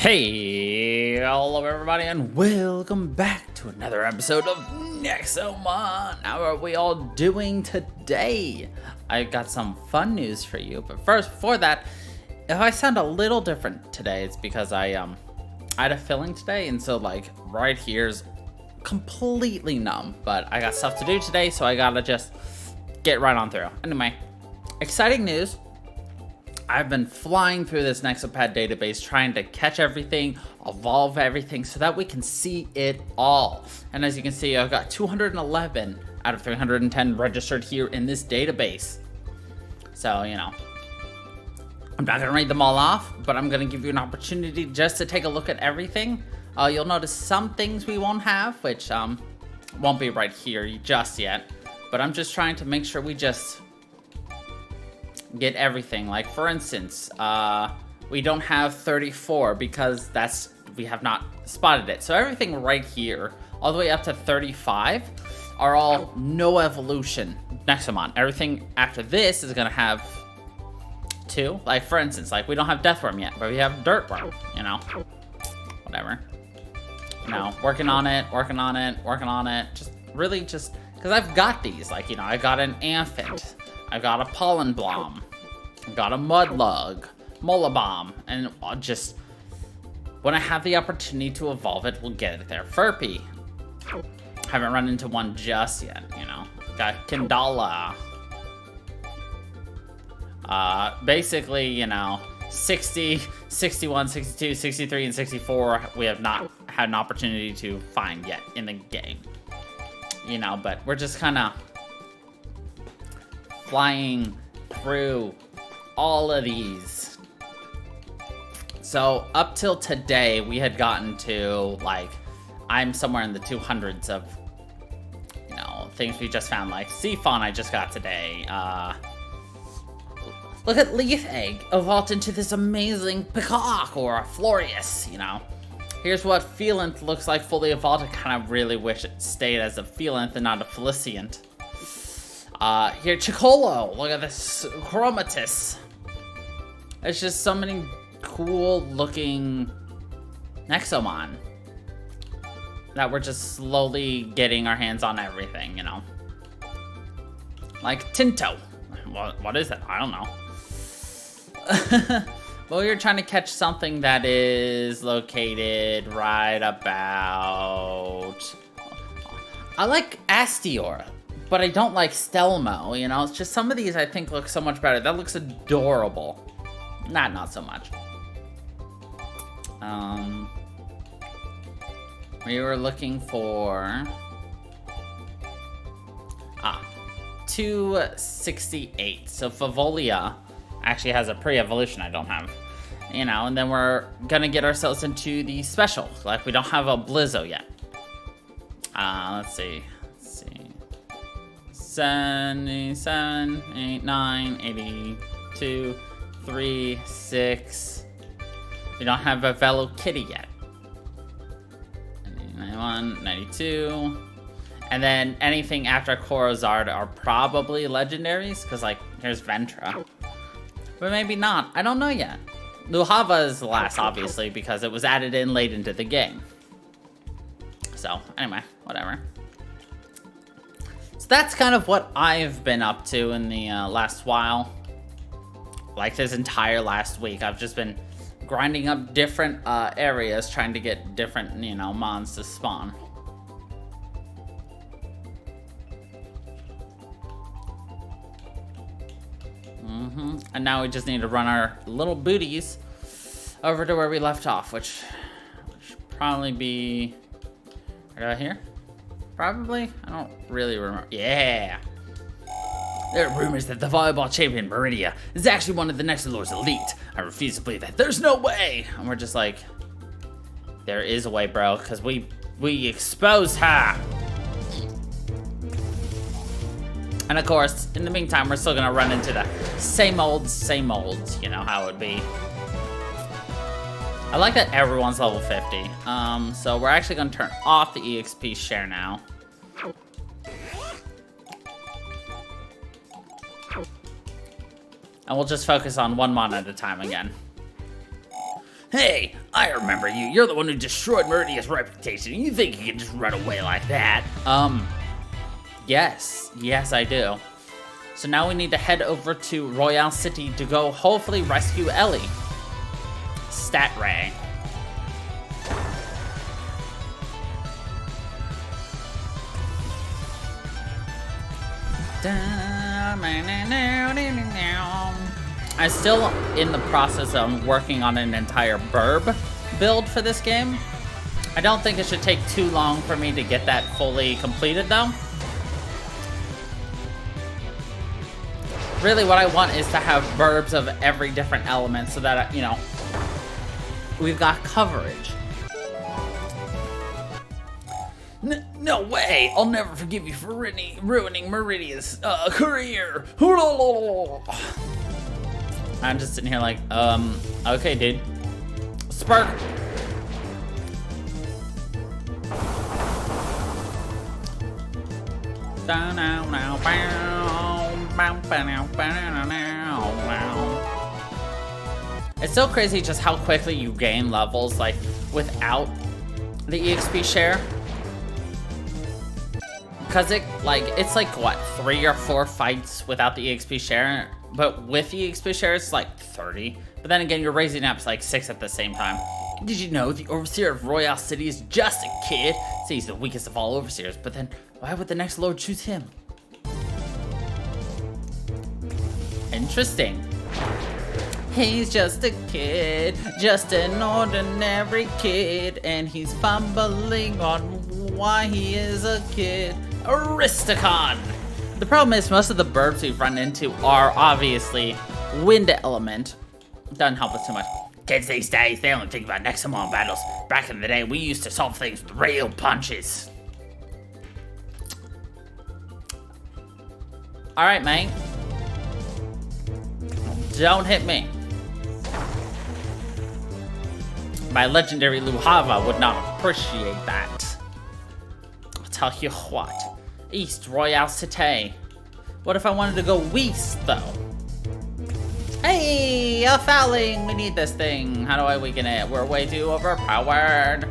Hey, hello everybody, and welcome back to another episode of Nexomon. How are we all doing today? I got some fun news for you, but first, before that, if I sound a little different today, it's because I had a filling today, and so like right here's completely numb. But I got stuff to do today, so I gotta just get right on through. Anyway, exciting news. I've been flying through this Nexopad database trying to catch everything, evolve everything so that we can see it all. And as you can see, I've got 211 out of 310 registered here in this database. So, you know, I'm not going to read them all off, but I'm going to give you an opportunity just to take a look at everything. You'll notice some things we won't have, which won't be right here just yet. But I'm just trying to make sure we just get everything. Like for instance, we don't have 34 because we have not spotted it. So everything right here, all the way up to 35, are all no evolution Nexomon. Everything after this is gonna have 2. Like for instance, like we don't have Deathworm yet, but we have Dirtworm. You know, whatever. You know, working on it. Just really just because I've got these. Like, you know, I got an Amphant. I've got a Pollen Blom, I've got a Mudlug, Molabomb, and just when I have the opportunity to evolve it, we'll get it there. Furpy, haven't run into one just yet, you know. Got Kindala. Basically, you know, 60, 61, 62, 63, and 64, we have not had an opportunity to find yet in the game. You know, but we're just kind of flying through all of these. So up till today, we had gotten to, like, I'm somewhere in the 200s of, you know, things we just found. Like Seafawn I just got today. Look at Leaf Egg evolved into this amazing Peacock or a Florius, you know. Here's what Felinth looks like fully evolved. I kind of really wish it stayed as a Felinth and not a Feliciant. Here, Chicolo. Look at this Chromatus. It's just so many cool looking Nexomon that we're just slowly getting our hands on everything, you know. Like Tinto. What is it? I don't know. Well, you're trying to catch something that is located right about... I like Astior, but I don't like Stelmo, you know? It's just some of these I think look so much better. That looks adorable. Not so much. We were looking for... 268. So Favolia actually has a pre-evolution I don't have. You know, and then we're gonna get ourselves into the special. Like, we don't have a Blizzo yet. Let's see. 77, 89, 82, 3, 6. We don't have a Velokitty yet. 91, 92. And then anything after Corozard are probably legendaries, because, like, here's Ventra. But maybe not. I don't know yet. Luhava is the last, obviously, because it was added in late into the game. So, anyway, whatever. So that's kind of what I've been up to in the last while. Like this entire last week, I've just been grinding up different areas, trying to get different, you know, mons to spawn. And now we just need to run our little booties over to where we left off, which should probably be right here. Probably? I don't really remember. Yeah! There are rumors that the volleyball champion, Meridia, is actually one of the Nexolord's elite. I refuse to believe that. There's no way! And we're just like, there is a way, bro, because we exposed her! And of course, in the meantime, we're still gonna run into the same old, you know how it would be. I like that everyone's level 50. So we're actually gonna turn off the EXP share now. And we'll just focus on one mon at a time again. Hey, I remember you. You're the one who destroyed Meridia's reputation. You think you can just run away like that? Yes. Yes, I do. So now we need to head over to Royale City to go hopefully rescue Ellie. Stat Ray. I'm still in the process of working on an entire burb build for this game. I don't think it should take too long for me to get that fully completed though. Really what I want is to have burbs of every different element so that, you know, we've got coverage. No way! I'll never forgive you for ruining Meridia's career. I'm just sitting here like, okay, dude. Spark. It's so crazy just how quickly you gain levels, like, without the EXP share. Because it's like, what, 3 or 4 fights without the EXP share? But with the EXP share, it's like 30. But then again, you're raising up like 6 at the same time. Did you know the Overseer of Royale City is just a kid? So he's the weakest of all Overseers, but then why would the next Lord choose him? Interesting. He's just a kid, just an ordinary kid, and he's fumbling on why he is a kid. Aristicon! The problem is most of the burbs we've run into are obviously wind element. Doesn't help us too much. Kids these days, they only think about Nexomon battles. Back in the day, we used to solve things with real punches. Alright, mate. Don't hit me. My legendary Luhava would not appreciate that. I'll tell you what. East Royale City. What if I wanted to go west, though? Hey, a fouling! We need this thing. How do I weaken it? We're way too overpowered.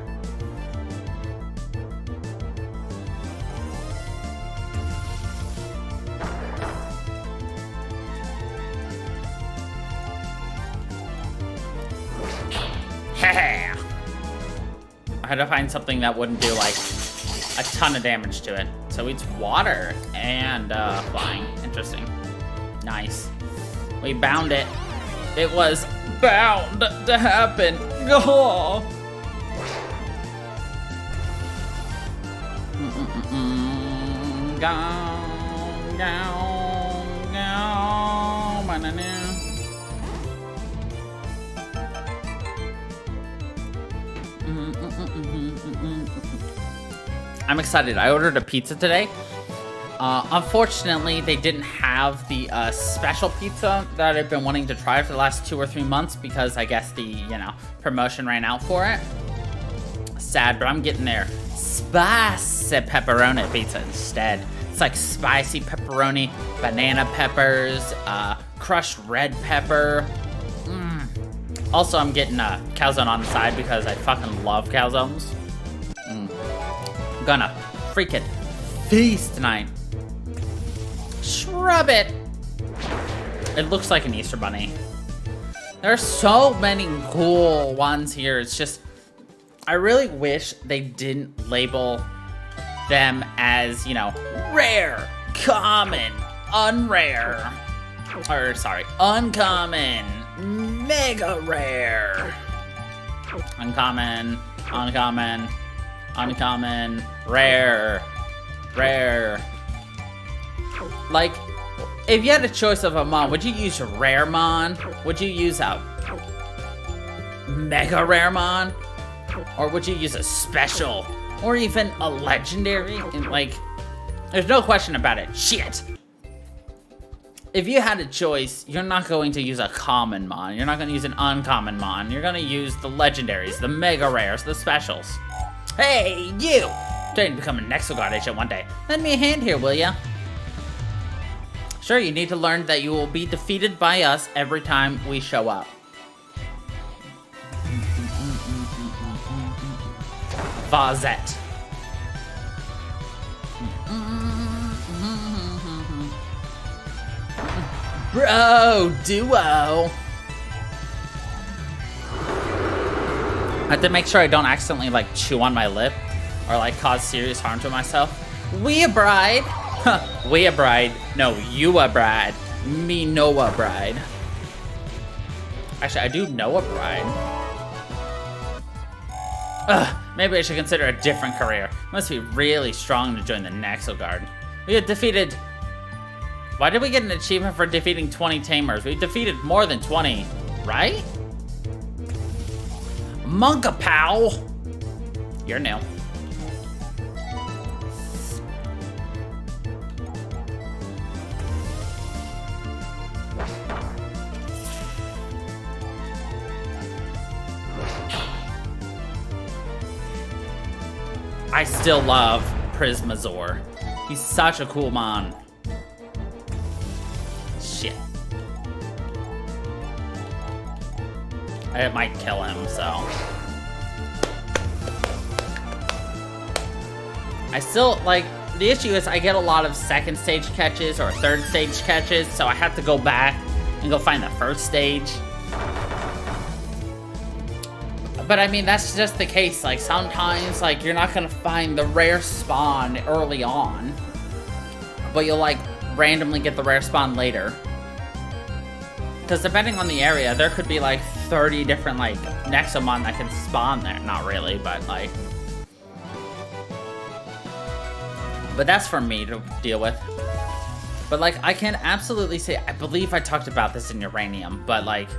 I had to find something that wouldn't do like a ton of damage to it. So it's water and flying. Interesting. Nice. We bound it. It was bound to happen. Oh. Go, go, go, banana. I'm excited. I ordered a pizza today. Unfortunately, they didn't have the special pizza that I've been wanting to try for the last 2 or 3 months because I guess the, you know, promotion ran out for it. Sad, but I'm getting their spicy pepperoni pizza instead. It's like spicy pepperoni, banana peppers, crushed red pepper. Also, I'm getting a calzone on the side because I fucking love calzones. I'm gonna freaking feast tonight. Shrub it. It looks like an Easter bunny. There are so many cool ones here. It's just, I really wish they didn't label them as, you know, rare, common, unrare. Or, sorry, uncommon, mega rare. Uncommon, uncommon, uncommon, rare, rare. Like, if you had a choice of a mon, would you use a rare mon? Would you use a mega rare mon? Or would you use a special? Or even a legendary? And like, there's no question about it. Shit. If you had a choice, you're not going to use a common mon. You're not going to use an uncommon mon. You're going to use the legendaries, the mega rares, the specials. Hey, you! Trying to become a Nexogod agent one day. Lend me a hand here, will ya? Sure, you need to learn that you will be defeated by us every time we show up. vazette. Bro, duo. I have to make sure I don't accidentally like chew on my lip or like cause serious harm to myself. We a bride. Huh, we a bride. No, you a bride. Me know a bride. Actually, I do know a bride. Ugh, maybe I should consider a different career. Must be really strong to join the Nexo Guard. We had defeated... Why did we get an achievement for defeating 20 tamers? We defeated more than 20, right? Monkapow! You're new. I still love Prismazor. He's such a cool mon. Shit. It might kill him, so. I still, like, the issue is I get a lot of second stage catches or third stage catches, so I have to go back and go find the first stage. But I mean, that's just the case. Like, sometimes, like, you're not gonna find the rare spawn early on, but you'll, like, randomly get the rare spawn later. Because depending on the area, there could be, like, 30 different, like, Nexomon that can spawn there. Not really, but, like... But that's for me to deal with. But, like, I can absolutely say, I believe I talked about this in Uranium, but, like...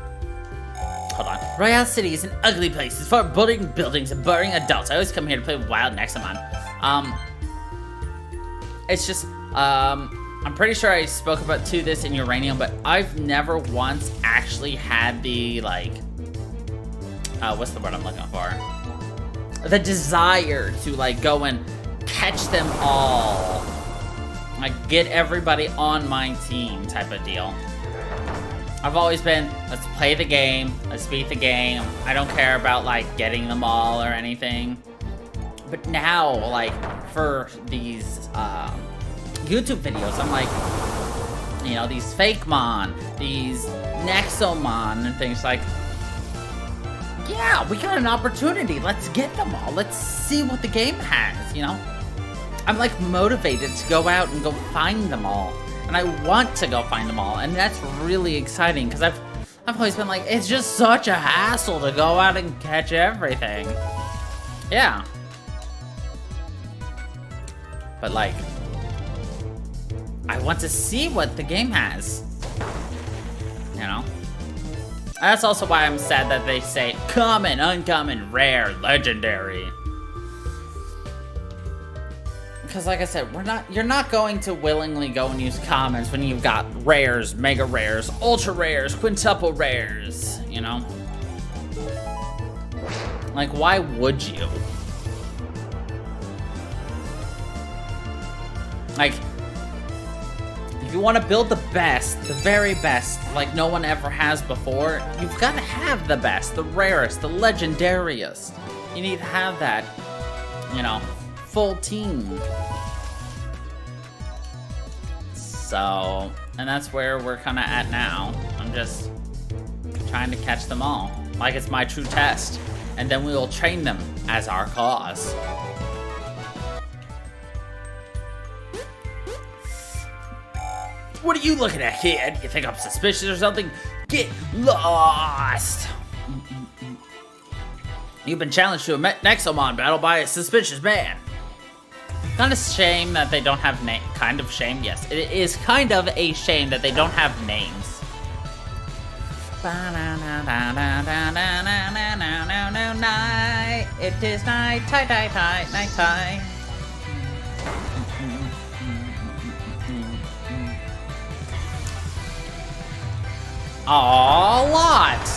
Hold on. Royale City is an ugly place. It's for building buildings and boring adults. I always come here to play with wild Nexomon. It's just, I'm pretty sure I spoke about this in Uranium, but I've never once actually had the, like, what's the word I'm looking for? The desire to, like, go and catch them all. Like, get everybody on my team type of deal. I've always been, let's play the game, let's beat the game. I don't care about, like, getting them all or anything. But now, like, for these YouTube videos, I'm like, you know, these fake mon, these Nexomon and things like, yeah, we got an opportunity. Let's get them all. Let's see what the game has, you know? I'm, like, motivated to go out and go find them all. And I want to go find them all, and that's really exciting, because I've always been like, it's just such a hassle to go out and catch everything. Yeah. But, like, I want to see what the game has. You know? That's also why I'm sad that they say common, uncommon, rare, legendary. Because like I said, you're not going to willingly go and use commons when you've got rares, mega rares, ultra rares, quintuple rares, you know? Like, why would you? Like, if you want to build the best, the very best, like no one ever has before, you've got to have the best, the rarest, the legendariest. You need to have that, you know, full team. So, and that's where we're kind of at now. I'm just trying to catch them all, like it's my true test, and then we will train them as our cause. What are you looking at, kid? You think I'm suspicious or something? Get lost! You've been challenged to a Nexomon battle by a suspicious man. Not a shame that they don't have names. Kind of shame, yes. It is kind of a shame that they don't have names. Night. It is night, night, night, night, night, night. Aw, a lot.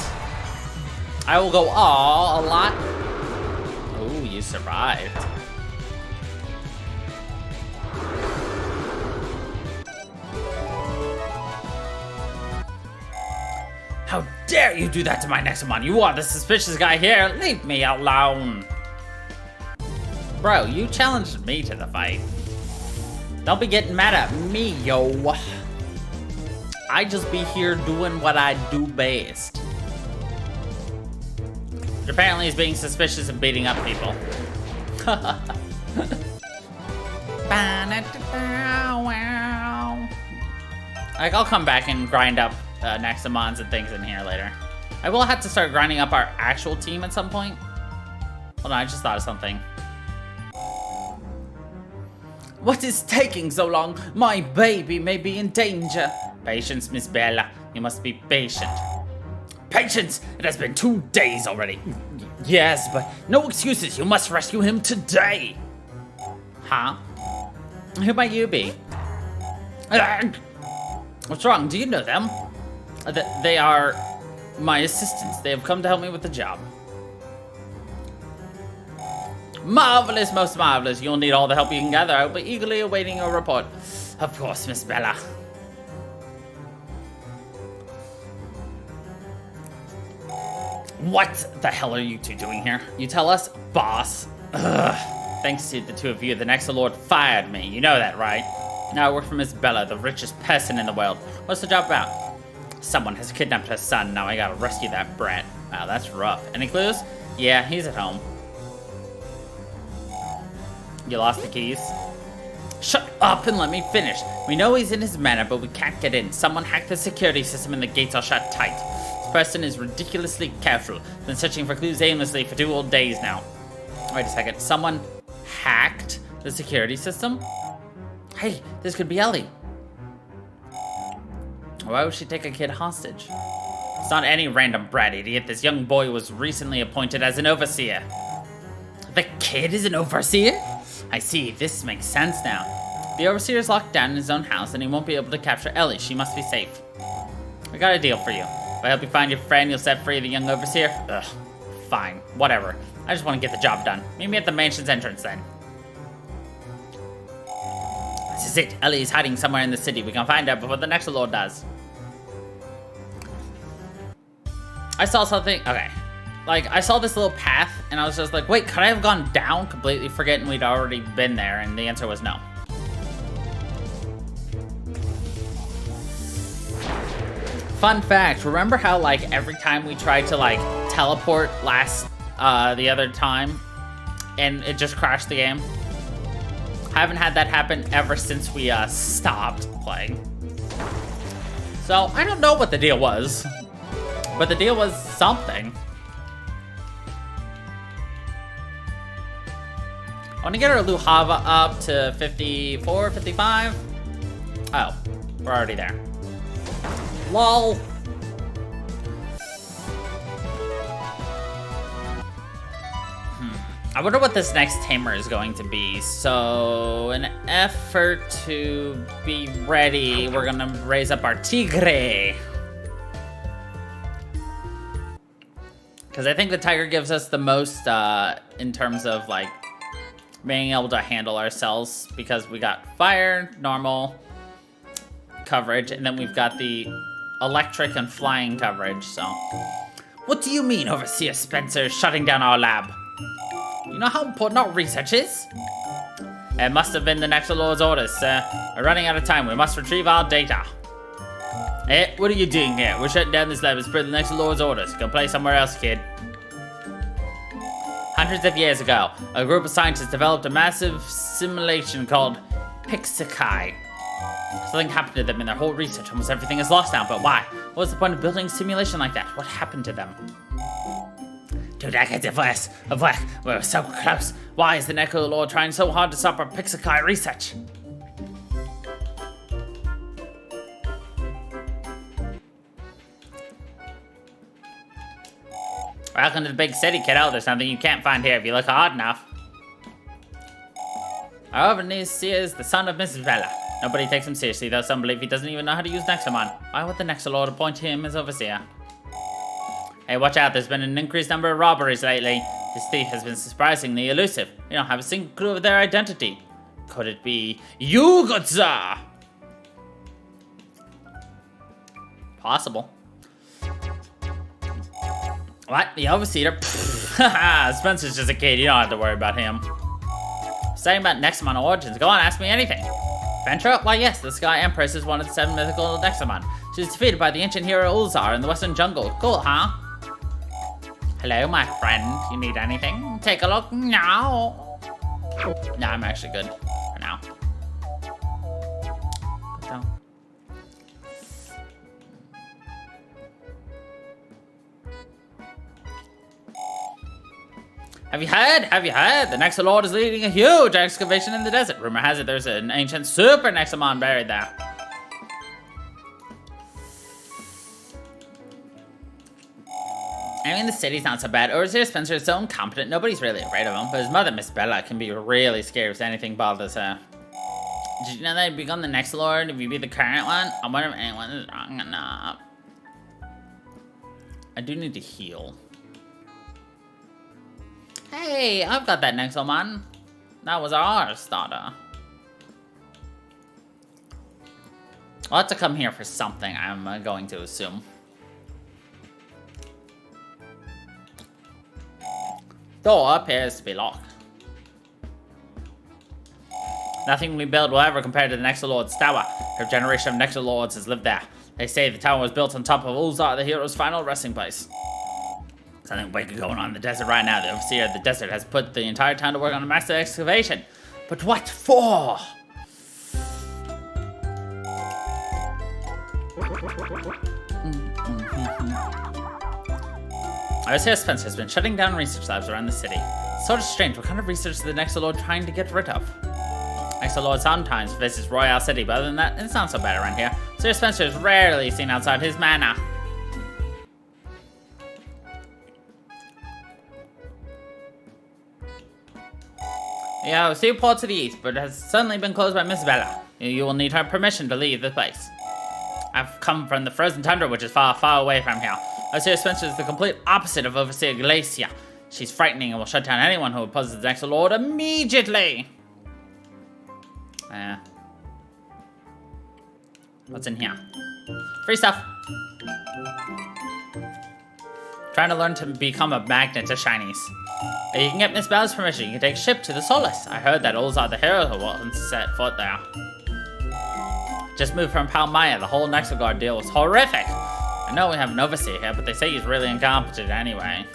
I will go aw, a lot. Ooh, you survived. How dare you do that to my Nexomon? You are the suspicious guy here. Leave me alone. Bro, you challenged me to the fight. Don't be getting mad at me, yo. I just be here doing what I do best. But apparently he's being suspicious and beating up people. Like, I'll come back and grind up Nexomons and things in here later. I will have to start grinding up our actual team at some point. Hold on, I just thought of something. What is taking so long? My baby may be in danger. Patience, Miss Bella. You must be patient. Patience! It has been 2 days already. Yes, but no excuses. You must rescue him today. Huh? Who might you be? What's wrong? Do you know them? They are my assistants. They have come to help me with the job. Marvelous, most marvelous. You'll need all the help you can gather. I'll be eagerly awaiting your report. Of course, Miss Bella. What the hell are you two doing here? You tell us, boss. Ugh. Thanks to the two of you, the Nexolord fired me. You know that, right? Now I work for Miss Bella, the richest person in the world. What's the job about? Someone has kidnapped her son. Now I gotta rescue that brat. Wow, that's rough. Any clues? Yeah, he's at home. You lost the keys? Shut up and let me finish. We know he's in his manor, but we can't get in. Someone hacked the security system and the gates are shut tight. This person is ridiculously careful. Been searching for clues aimlessly for 2 whole days now. Wait a second. Someone hacked the security system? Hey, this could be Ellie. Why would she take a kid hostage? It's not any random brat idiot. This young boy was recently appointed as an overseer. The kid is an overseer? I see, this makes sense now. The overseer is locked down in his own house and he won't be able to capture Ellie. She must be safe. I got a deal for you. If I help you find your friend, you'll set free the young overseer? Ugh, fine, whatever. I just want to get the job done. Meet me at the mansion's entrance then. This is it. Ellie is hiding somewhere in the city. We can find her before the Nexolord does. I saw something. Okay. Like, I saw this little path, and I was just like, wait, could I have gone down? Completely forgetting we'd already been there, and the answer was no. Fun fact, remember how, like, every time we tried to, like, teleport the other time, and it just crashed the game? I haven't had that happen ever since we, stopped playing. So, I don't know what the deal was, but the deal was something. I want to get our Luhava up to 54, 55. Oh, we're already there. LOL. I wonder what this next tamer is going to be. So, in an effort to be ready, we're gonna raise up our Tigre. Because I think the Tiger gives us the most in terms of, like, being able to handle ourselves, because we got fire, normal coverage, and then we've got the electric and flying coverage, so. What do you mean, Overseer Spencer is shutting down our lab? You know how important our research is? It must have been the Nexolord's orders, sir. We're running out of time. We must retrieve our data. Hey, what are you doing here? We're shutting down this lab as per the Nexolord's orders. Go play somewhere else, kid. Hundreds of years ago, a group of scientists developed a massive simulation called Pixakai. Something happened to them in their whole research. Almost everything is lost now, but why? What was the point of building a simulation like that? What happened to them? 2 decades of work. We were so close. Why is the Nexolord trying so hard to stop our Pixakai research? Welcome to the big city, kiddo. There's nothing you can't find here if you look hard enough. Our overseer is the son of Mrs. Bella. Nobody takes him seriously, though some believe he doesn't even know how to use Nexomon. Why would the Nexolord appoint him as overseer? Hey, watch out. There's been an increased number of robberies lately. This thief has been surprisingly elusive. We don't have a single clue of their identity. Could it be you, good sir? Possible. What? The overseer? Spencer's just a kid. You don't have to worry about him. Saying about Nexomon origins. Go on, ask me anything. Venture? Why yes, the Sky Empress is one of the 7 mythical Nexomon. She was defeated by the ancient hero Ulzar in the western jungle. Cool, huh? Hello, my friend. You need anything? Take a look now. No, I'm actually good for now. Put down. Have you heard? Have you heard? The Nexolord is leading a huge excavation in the desert. Rumor has it there's an ancient super Nexomon buried there. I mean, the city's not so bad. Overseer Spencer is so incompetent, nobody's really afraid of him. But his mother, Miss Bella, can be really scary if anything bothers her. Did you know that you become the Nexolord if you be the current one? I wonder if anyone is wrong enough. I do need to heal. Hey, I've got that Nexomon. That was our starter. I'll have to come here for something, I'm going to assume. Door appears to be locked. Nothing we build will ever compare to the Nexolord's tower. Her generation of Nexolords has lived there. They say the tower was built on top of Ulzar, the hero's final resting place. Something big going on in the desert right now. The overseer of the desert has put the entire town to work on a massive excavation. But what for? Overseer Spencer has been shutting down research labs around the city. It's sort of strange. What kind of research is the Nexolord trying to get rid of? Nexolord sometimes visits Royale City, but other than that, it's not so bad around here. Sir Spencer is rarely seen outside his manor. Yeah, seaport to the east, but it has suddenly been closed by Miss Bella. You will need her permission to leave the place. I've come from the frozen tundra, which is far, far away from here. Overseer Spencer is the complete opposite of Overseer Glacia. She's frightening and will shut down anyone who opposes the Nexolord immediately. What's in here? Free stuff. Trying to learn to become a magnet to shinies. If you can get Miss Bella's permission, you can take a ship to the Solace. I heard that Ulzar the hero who once set foot there. Just moved from Palmaya. The whole Nexogard deal was horrific. I know we have an overseer here, but they say he's really incompetent anyway.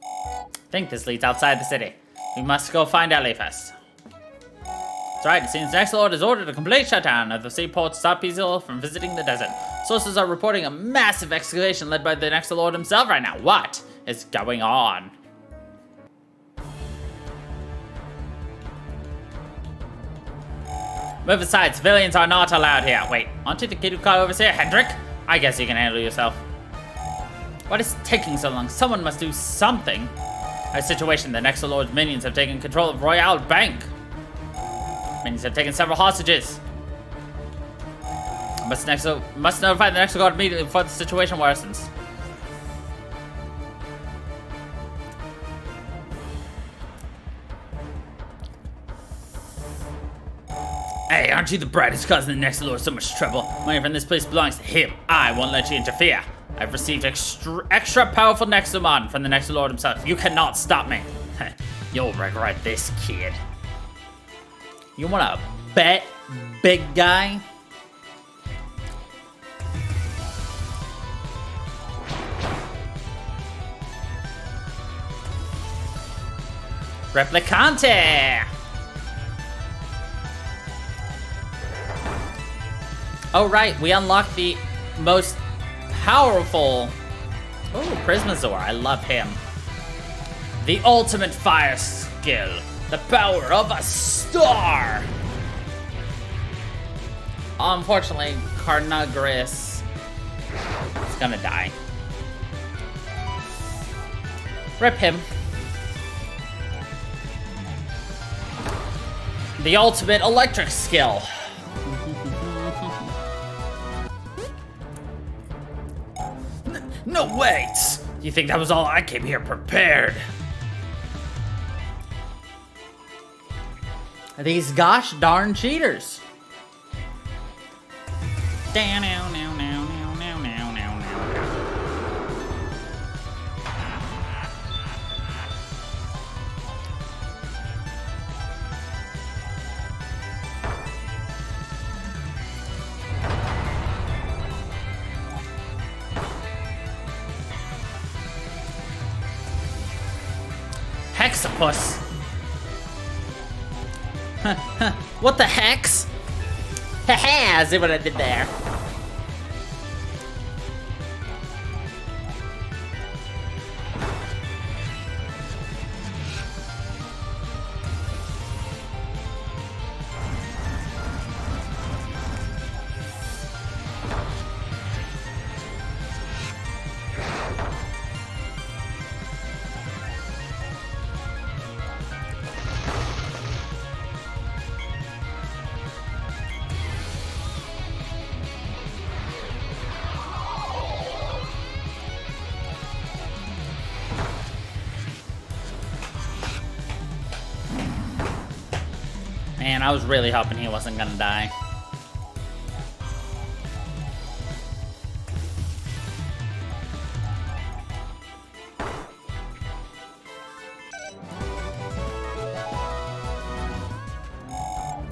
I think this leads outside the city. We must go find Ellie first. That's right, it seems Nexolord has ordered a complete shutdown of the seaport to stop people from visiting the desert. Sources are reporting a massive excavation led by the Nexolord himself right now. What is going on? Move aside, civilians are not allowed here. Wait, aren't you the kid who caught Overseer Hendrik? I guess you can handle yourself. What is taking so long? Someone must do something. A situation, the Nexolord's minions have taken control of Royale Bank. Minions have taken several hostages. Must notify the Nexolord immediately before the situation worsens. Hey, aren't you the brightest causing the Nexolord so much trouble? Money from this place belongs to him. I won't let you interfere. I've received extra powerful Nexomon from the Nexolord himself. You cannot stop me. You'll regret this, kid. You wanna bet, big guy? Replicante! Oh right, we unlocked the most powerful... Oh, Prismasaur, I love him. The ultimate fire skill. The power of a star! Unfortunately, Carnagris is gonna die. Rip him. The ultimate electric skill. No, wait! You think that was all? I came here prepared. These gosh darn cheaters. Nexopus. What the hex? Haha, see what I did there? Man, I was really hoping he wasn't gonna die.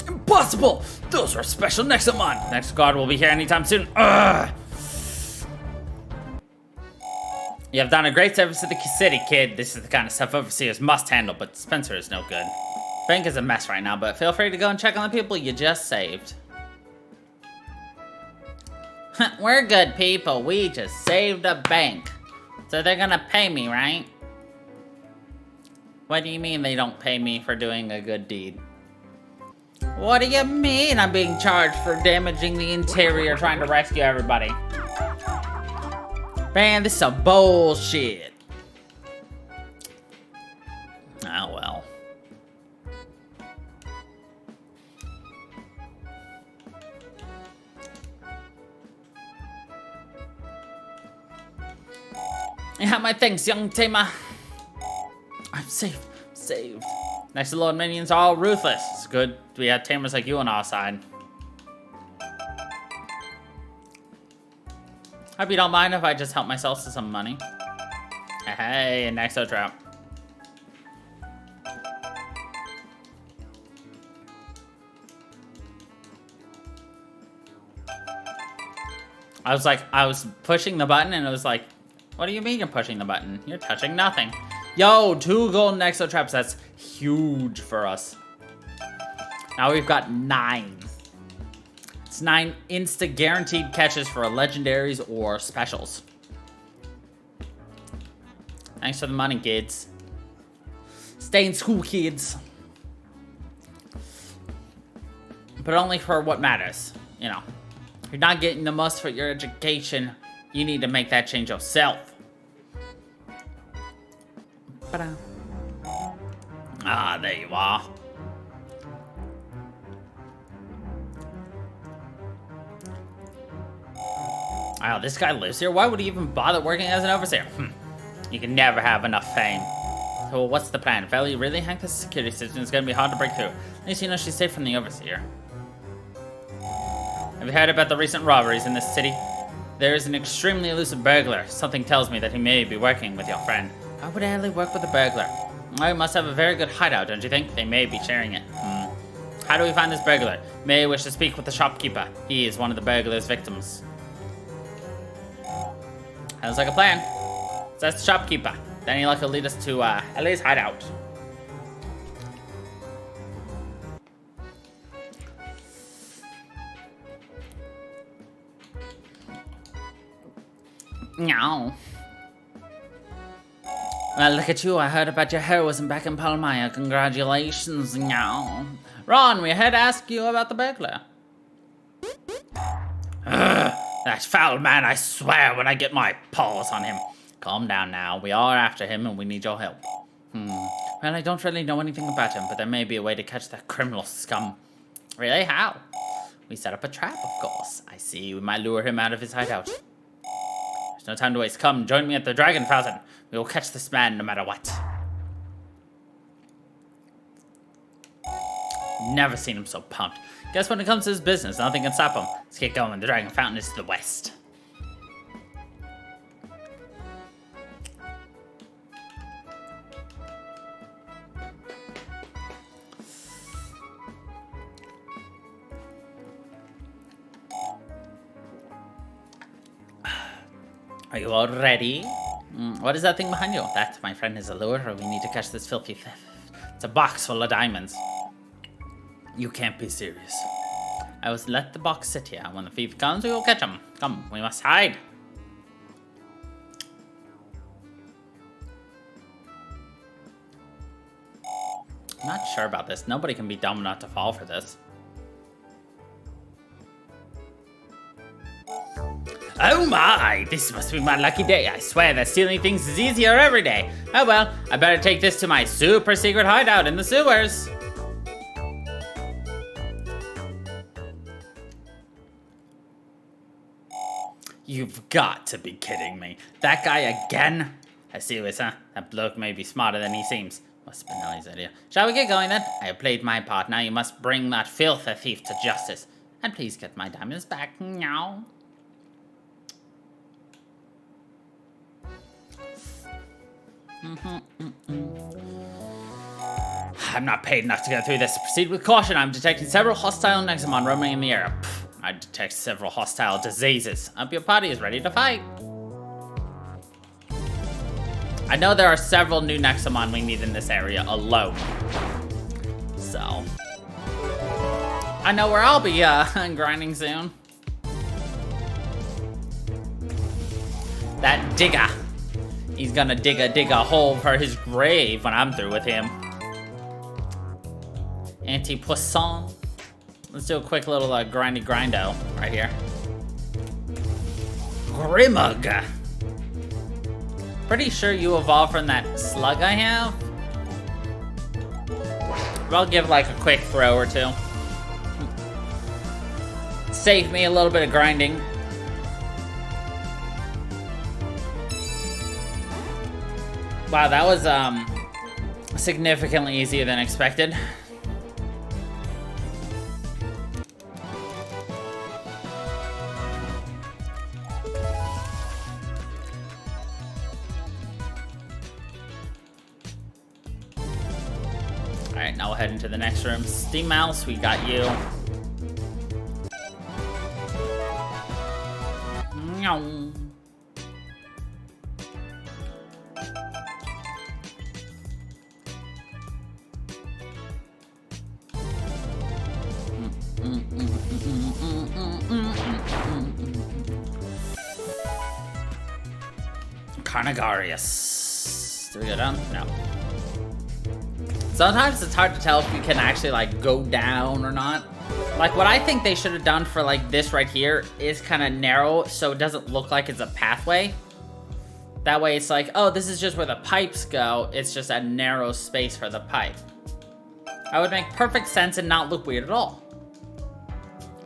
Impossible! Those were special Nexomon! Next guard will be here anytime soon. Ugh. You have done a great service to the city, kid. This is the kind of stuff overseers must handle, but Spencer is no good. Bank is a mess right now, but feel free to go and check on the people you just saved. We're good people. We just saved a bank. So they're gonna pay me, right? What do you mean they don't pay me for doing a good deed? What do you mean I'm being charged for damaging the interior trying to rescue everybody? Man, this is a bullshit. Oh well. Yeah, my thanks, young tamer. I'm safe. Saved. Next to Lord minions are all ruthless. It's good we have tamers like you on our side. Hope you don't mind if I just help myself to some money. Hey, an exo trap. I was pushing the button and it was like, what do you mean you're pushing the button? You're touching nothing. Yo, 2 golden exo traps. That's huge for us. Now we've got 9. It's 9 insta guaranteed catches for legendaries or specials. Thanks for the money, kids. Stay in school, kids. But only for what matters, you know. If you're not getting the most for your education, you need to make that change yourself. Ah, there you are. Wow, this guy lives here? Why would he even bother working as an overseer? You can never have enough fame. So what's the plan? If Ellie really hacked the security system, it's gonna be hard to break through. At least you know she's safe from the overseer. Have you heard about the recent robberies in this city? There is an extremely elusive burglar. Something tells me that he may be working with your friend. Why would Ellie work with a burglar? I must have a very good hideout, don't you think? They may be sharing it. How do we find this burglar? May wish to speak with the shopkeeper. He is one of the burglar's victims. Sounds like a plan. So that's the shopkeeper. Then he'll lead us to Ellie's hideout. No. Well, look at you. I heard about your heroism back in Palmyra. Congratulations. No. Ron, we're here to ask you about the burglar. That foul man, I swear, when I get my paws on him. Calm down now. We are after him and we need your help. Well, I don't really know anything about him, but there may be a way to catch that criminal scum. Really? How? We set up a trap, of course. I see. We might lure him out of his hideout. There's no time to waste. Come, join me at the Dragon Fountain. We will catch this man no matter what. Never seen him so pumped. Guess when it comes to his business, nothing can stop him. Let's get going. The Dragon Fountain is to the west. Are you all ready? What is that thing behind you? That, my friend, is a lure, or we need to catch this filthy thief. It's a box full of diamonds. You can't be serious. I will let the box sit here. When the thief comes, we will catch him. Come, we must hide. I'm not sure about this. Nobody can be dumb enough to fall for this. Oh my! This must be my lucky day. I swear that stealing things is easier every day. Oh well, I better take this to my super secret hideout in the sewers. You've got to be kidding me. That guy again? I see this, huh? That bloke may be smarter than he seems. Must have been Nellie's idea. Shall we get going then? I have played my part. Now you must bring that filthy thief to justice. And please get my diamonds back. Meow. I'm not paid enough to go through this. Proceed with caution. I'm detecting several hostile Nexomon roaming in the air. I detect several hostile diseases. Hope your party is ready to fight. I know there are several new Nexomon we need in this area alone. So I know where I'll be grinding soon. That digger. He's gonna dig a hole for his grave when I'm through with him. Anti-poisson. Let's do a quick little grindo right here. Grimug. Pretty sure you evolved from that slug I have. But I'll give like a quick throw or two. Save me a little bit of grinding. Wow, that was significantly easier than expected. Alright, now we'll head into the next room. Steam Mouse, we got you. Meow. Carnagarius. Do we go down? No. Sometimes it's hard to tell if you can actually like go down or not. Like what I think they should have done for like this right here is kind of narrow so it doesn't look like it's a pathway. That way it's like, oh, this is just where the pipes go. It's just a narrow space for the pipe. That would make perfect sense and not look weird at all.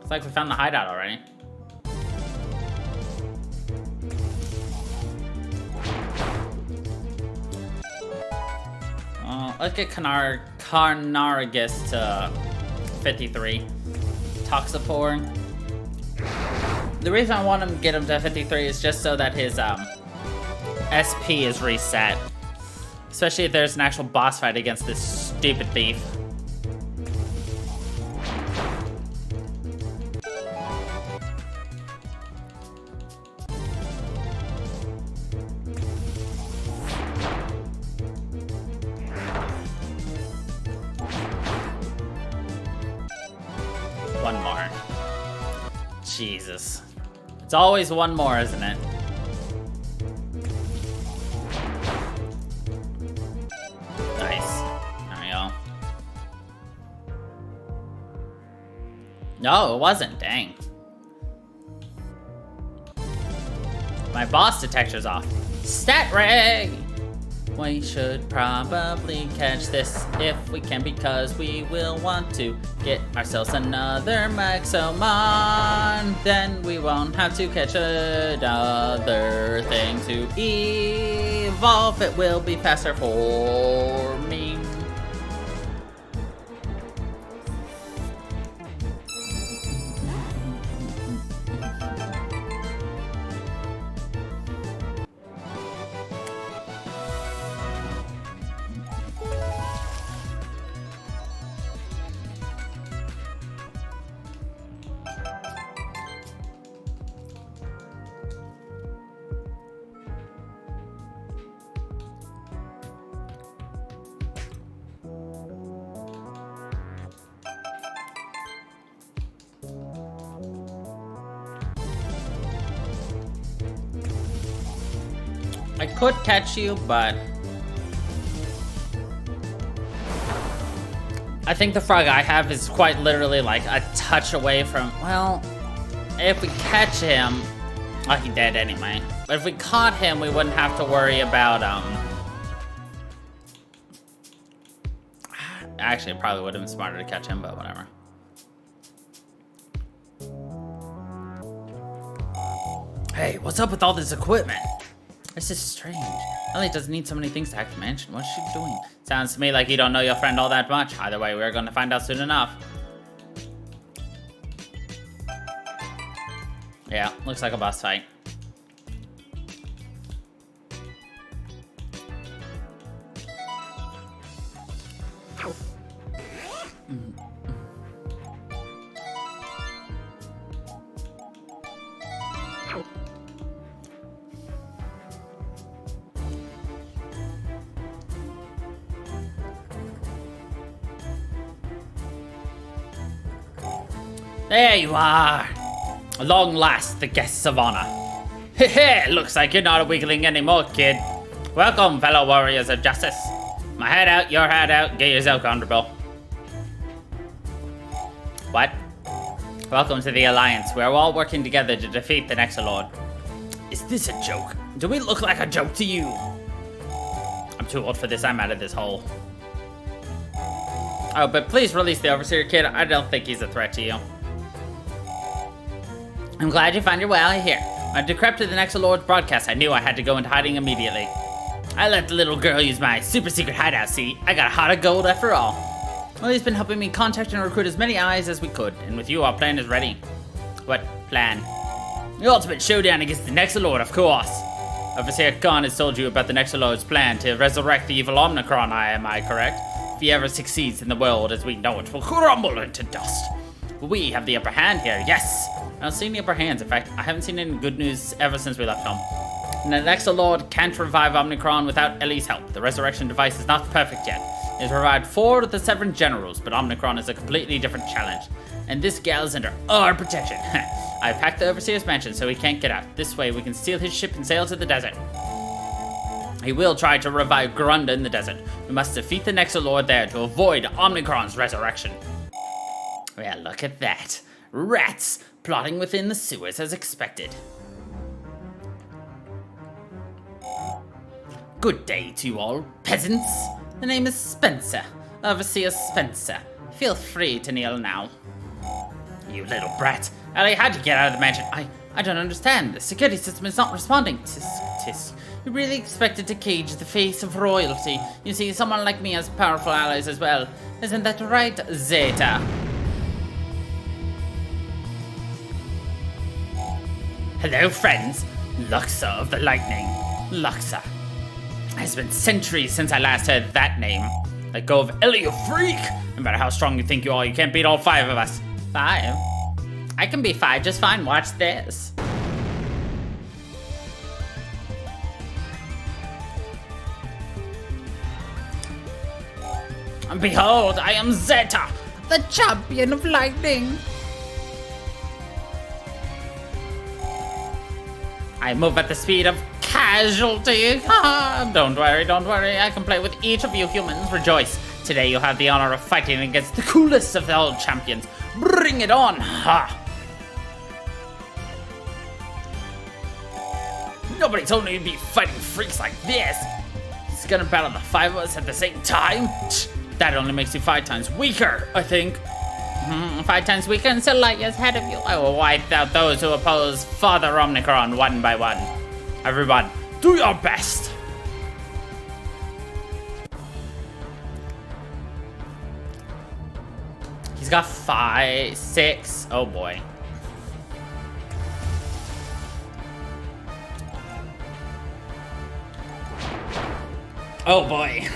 It's like we found the hideout already. Let's get Carnaragus to 53. Toxipore. The reason I want to get him to 53 is just so that his SP is reset. Especially if there's an actual boss fight against this stupid thief. One more. Jesus. It's always one more, isn't it? Nice. There we go. No, it wasn't. Dang. My boss detector's off. Stat ray! We should probably catch this if we can because we will want to get ourselves another Nexomon. Then we won't have to catch another thing to evolve. It will be faster for me. I could catch you, but I think the frog I have is quite literally like a touch away from, well, if we catch him, oh, he's dead anyway. But if we caught him, we wouldn't have to worry about, actually, it probably would have been smarter to catch him, but whatever. Hey, what's up with all this equipment? This is strange. Ellie doesn't need so many things to hack the mansion. What's she doing? Sounds to me like you don't know your friend all that much. Either way, we're going to find out soon enough. Yeah, looks like a boss fight. There you are. At long last, the guests of honor. Heh, looks like you're not a weakling anymore, kid. Welcome, fellow warriors of justice. My head out, your head out, get yourself comfortable. What? Welcome to the Alliance. We're all working together to defeat the Nexolord. Is this a joke? Do we look like a joke to you? I'm too old for this. I'm out of this hole. Oh, but please release the Overseer, kid. I don't think he's a threat to you. I'm glad you found your way out here. When I decrypted the Nexolord's broadcast, I knew I had to go into hiding immediately. I let the little girl use my super secret hideout, see? I got a heart of gold after all. Well, he's been helping me contact and recruit as many eyes as we could, and with you, our plan is ready. What plan? The ultimate showdown against the Nexolord, of course. Overseer Khan has told you about the Nexolord's plan to resurrect the evil Omnicron, am I correct? If he ever succeeds, then the world as we know it will crumble into dust. We have the upper hand here, yes. I don't see any upper hands. In fact, I haven't seen any good news ever since we left home. And the Nexolord can't revive Omnicron without Ellie's help. The resurrection device is not perfect yet. It has revived 4 of the 7 generals, but Omnicron is a completely different challenge. And this gal is under our protection. I've hacked the Overseer's mansion so he can't get out. This way we can steal his ship and sail to the desert. He will try to revive Grunda in the desert. We must defeat the Nexolord there to avoid Omnicron's resurrection. Well, look at that. Rats plotting within the sewers as expected. Good day to you all, peasants. The name is Spencer, Overseer Spencer. Feel free to kneel now. You little brat. Ellie, how'd you get out of the mansion? I don't understand. The security system is not responding. Tisk. You really expected to cage the face of royalty. You see, someone like me has powerful allies as well. Isn't that right, Zeta? Hello, friends. Luxa of the Lightning. Luxa. It's been centuries since I last heard that name. Let go of Ellie, you freak! No matter how strong you think you are, you can't beat all 5 of us. 5? I can be 5 just fine. Watch this. And behold, I am Zeta, the champion of lightning. I move at the speed of casualty. Don't worry. I can play with each of you humans. Rejoice. Today you'll have the honor of fighting against the coolest of all champions. Bring it on. Ha! Nobody told me you'd be fighting freaks like this. He's gonna battle the 5 of us at the same time? That only makes you 5 times weaker, I think. 5 times weaker and still light years ahead of you. I will wipe out those who oppose Father Omnicron one by one. Everyone, do your best. He's got 5, 6. Oh boy. Oh boy.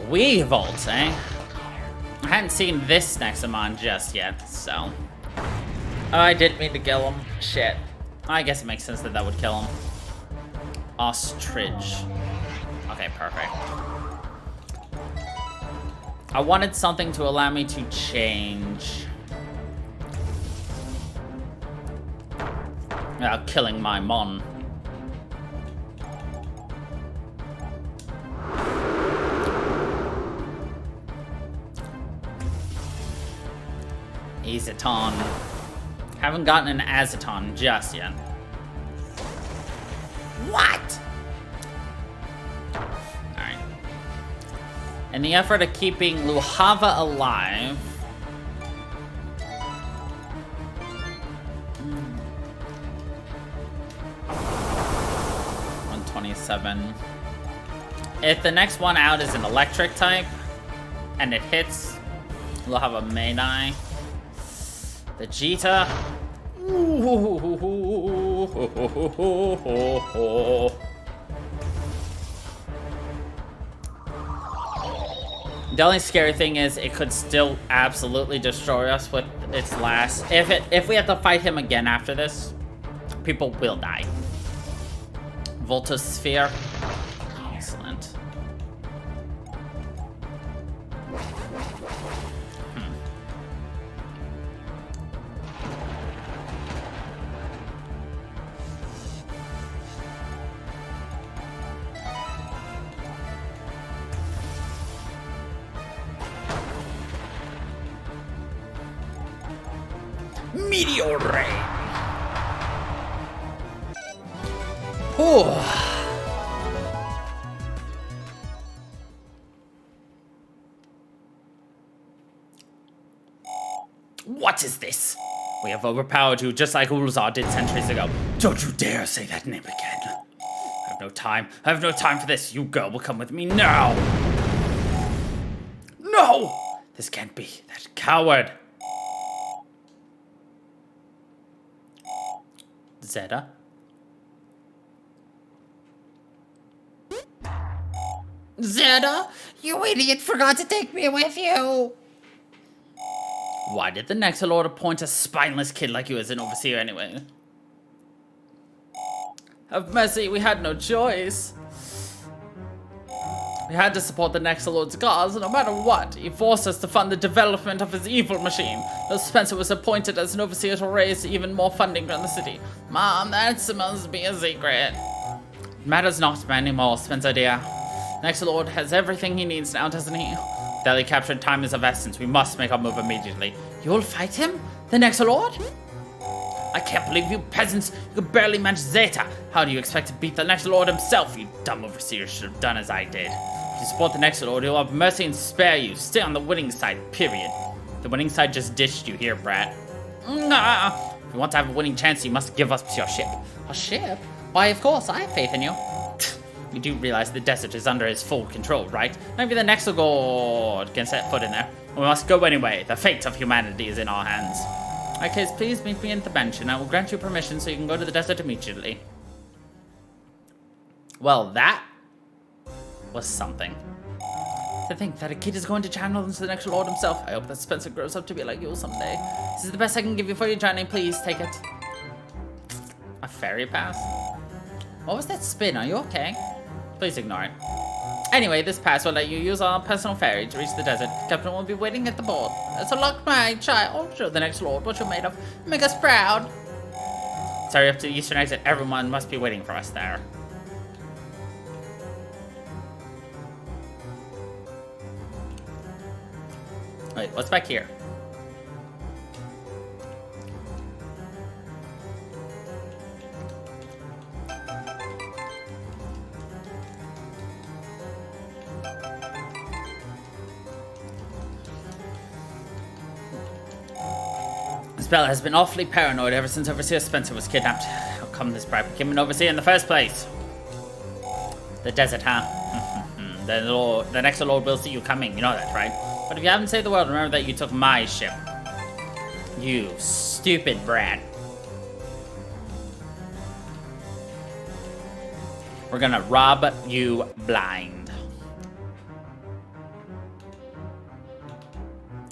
Weevault, eh? I hadn't seen this Nexomon just yet, so... Oh, I didn't mean to kill him. Shit. I guess it makes sense that that would kill him. Ostrich. Okay, perfect. I wanted something to allow me to change. Without killing my Mon. Azeton. Haven't gotten an Azeton just yet. What? Alright. In the effort of keeping Luhava alive... 127. If the next one out is an electric type, and it hits, we'll have a May-Dai. Vegeta. The only scary thing is it could still absolutely destroy us with its last. If we have to fight him again after this, people will die. Voltosphere. Excellent. Meteor Rain. What is this? We have overpowered you just like Ulzar did centuries ago. Don't you dare say that name again. I have no time. I have no time for this. You girl will come with me now. No! This can't be. That coward. Zeta? Zeta, you idiot forgot to take me with you. Why did the Nexolord appoint a spineless kid like you as an overseer anyway? Have mercy, we had no choice. We had to support the Nexolord's cause, no matter what. He forced us to fund the development of his evil machine. Though Spencer was appointed as an overseer to raise even more funding from the city. Mom, that's supposed to be a secret. It matters not anymore, Spencer dear. Nexolord has everything he needs now, doesn't he? Daily captured time is of essence. We must make our move immediately. You'll fight him? The Nexolord? I can't believe you peasants. You could barely manage Zeta. How do you expect to beat the Nexolord himself? You dumb overseer should have done as I did. If you support the Nexolord, he'll have mercy and spare you. Stay on the winning side, period. The winning side just ditched you here, brat. Nah. If you want to have a winning chance, you must give us your ship. A ship? Why, of course, I have faith in you. You do realize the desert is under his full control, right? Maybe the Nexolord can set foot in there. We must go anyway. The fate of humanity is in our hands. In that case, please meet me at the bench, and I will grant you permission so you can go to the desert immediately. Well, that was something. To think that a kid is going to channel into the Nexolord himself. I hope that Spencer grows up to be like you someday. This is the best I can give you for your journey. Please take it. A fairy pass? What was that spin? Are you okay? Please ignore it. Anyway, this pass will let you use our personal ferry to reach the desert. The captain will be waiting at the board. So luck, my child. Show the Nexolord what you're made of. Make us proud. Sorry, up to the eastern exit. Everyone must be waiting for us there. Wait, what's back here? Bella has been awfully paranoid ever since Overseer Spencer was kidnapped. How come this bribe became an overseer in the first place? The desert, huh? The Nexolord will see you coming, you know that, right? But if you haven't saved the world, remember that you took my ship. You stupid brat. We're gonna rob you blind.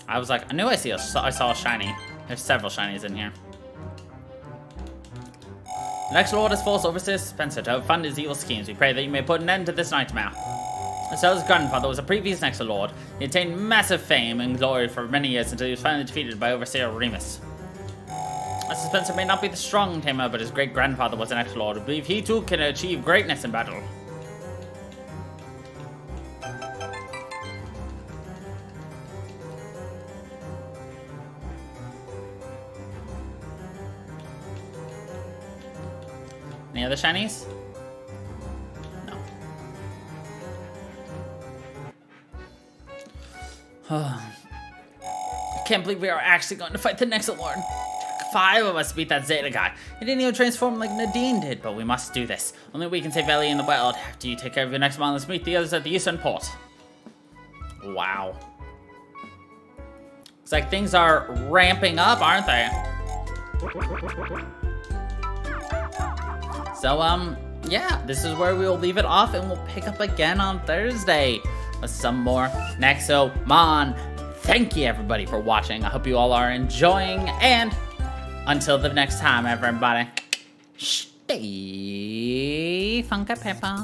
I was like, I knew I saw a shiny. There's several shinies in here. The Nexolord has forced Overseer Spencer to fund his evil schemes. We pray that you may put an end to this nightmare. Zella's grandfather was a previous Nexolord. He attained massive fame and glory for many years until he was finally defeated by Overseer Remus. Spencer may not be the strong tamer, but his great-grandfather was an Nexolord. I believe he too can achieve greatness in battle. Any other shinies? No. I can't believe we are actually going to fight the Nexolord. 5 of us beat that Zeta guy. He didn't even transform like Nadine did, but we must do this. Only we can save Ellie in the wild. After you take care of your Nexomon, let's meet the others at the eastern port. Wow. Looks like things are ramping up, aren't they? So, yeah, this is where we'll leave it off, and we'll pick up again on Thursday with some more Nexomon. Thank you, everybody, for watching. I hope you all are enjoying, and until the next time, everybody, stay Funky Pepper.